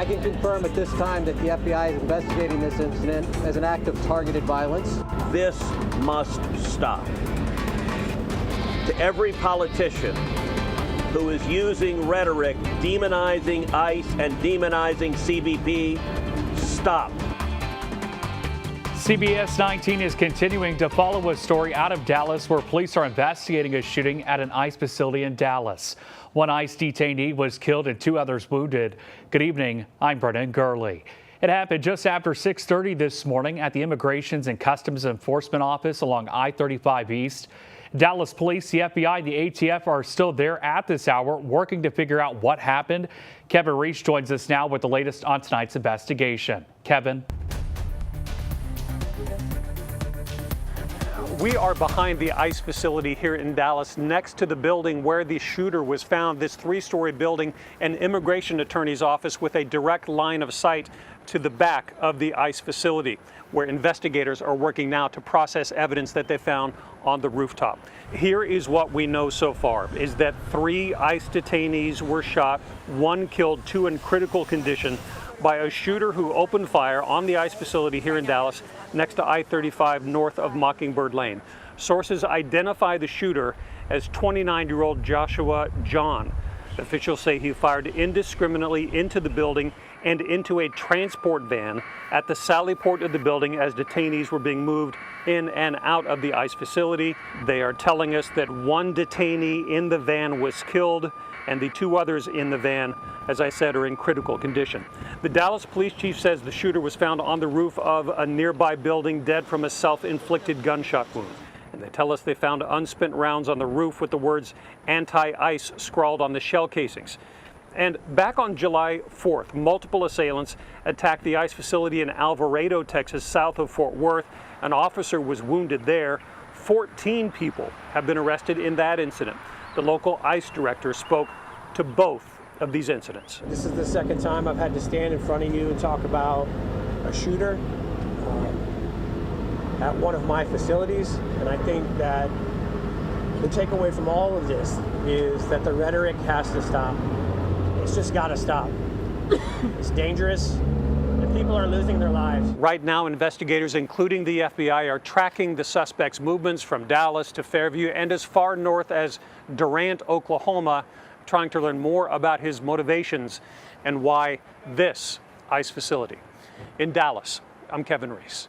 I can confirm at this time that the FBI is investigating this incident as an act of targeted violence. This must stop. To every politician who is using rhetoric demonizing ICE and demonizing CBP, stop. CBS 19 is continuing to follow a story out of Dallas where police are investigating a shooting at an ICE facility in Dallas. One ICE detainee was killed and 2 others wounded. Good evening, I'm Brennan Gurley. It happened just after 6:30 this morning at the Immigrations and Customs Enforcement Office along I-35 East. Dallas police, the FBI, the ATF are still there at this hour working to figure out what happened. Kevin Reese joins us now with the latest on tonight's investigation. Kevin. We are behind the ICE facility here in Dallas, next to the building where the shooter was found, this 3-story building, an immigration attorney's office with a direct line of sight to the back of the ICE facility, where investigators are working now to process evidence that they found on the rooftop. Here is what we know so far, is that 3 ICE detainees were shot, 1 killed, 2 in critical condition, by a shooter who opened fire on the ICE facility here in Dallas next to I-35 north of Mockingbird Lane. Sources identify the shooter as 29-year-old Joshua Jahn. Officials say he fired indiscriminately into the building and into a transport van at the sally port of the building as detainees were being moved in and out of the ICE facility. They are telling us that 1 detainee in the van was killed and the 2 others in the van, as I said, are in critical condition. The Dallas police chief says the shooter was found on the roof of a nearby building dead from a self-inflicted gunshot wound. And they tell us they found unspent rounds on the roof with the words anti-ICE scrawled on the shell casings. And back on July 4th, multiple assailants attacked the ICE facility in Alvarado, Texas, south of Fort Worth. An officer was wounded there. 14 people have been arrested in that incident. The local ICE director spoke to both of these incidents. This is the second time I've had to stand in front of you and talk about a shooter at one of my facilities. And I think that the takeaway from all of this is that the rhetoric has to stop. It's just got to stop. It's dangerous. And people are losing their lives. Right now, investigators, including the FBI, are tracking the suspect's movements from Dallas to Fairview and as far north as Durant, Oklahoma, trying to learn more about his motivations and why this ICE facility. In Dallas, I'm Kevin Reese.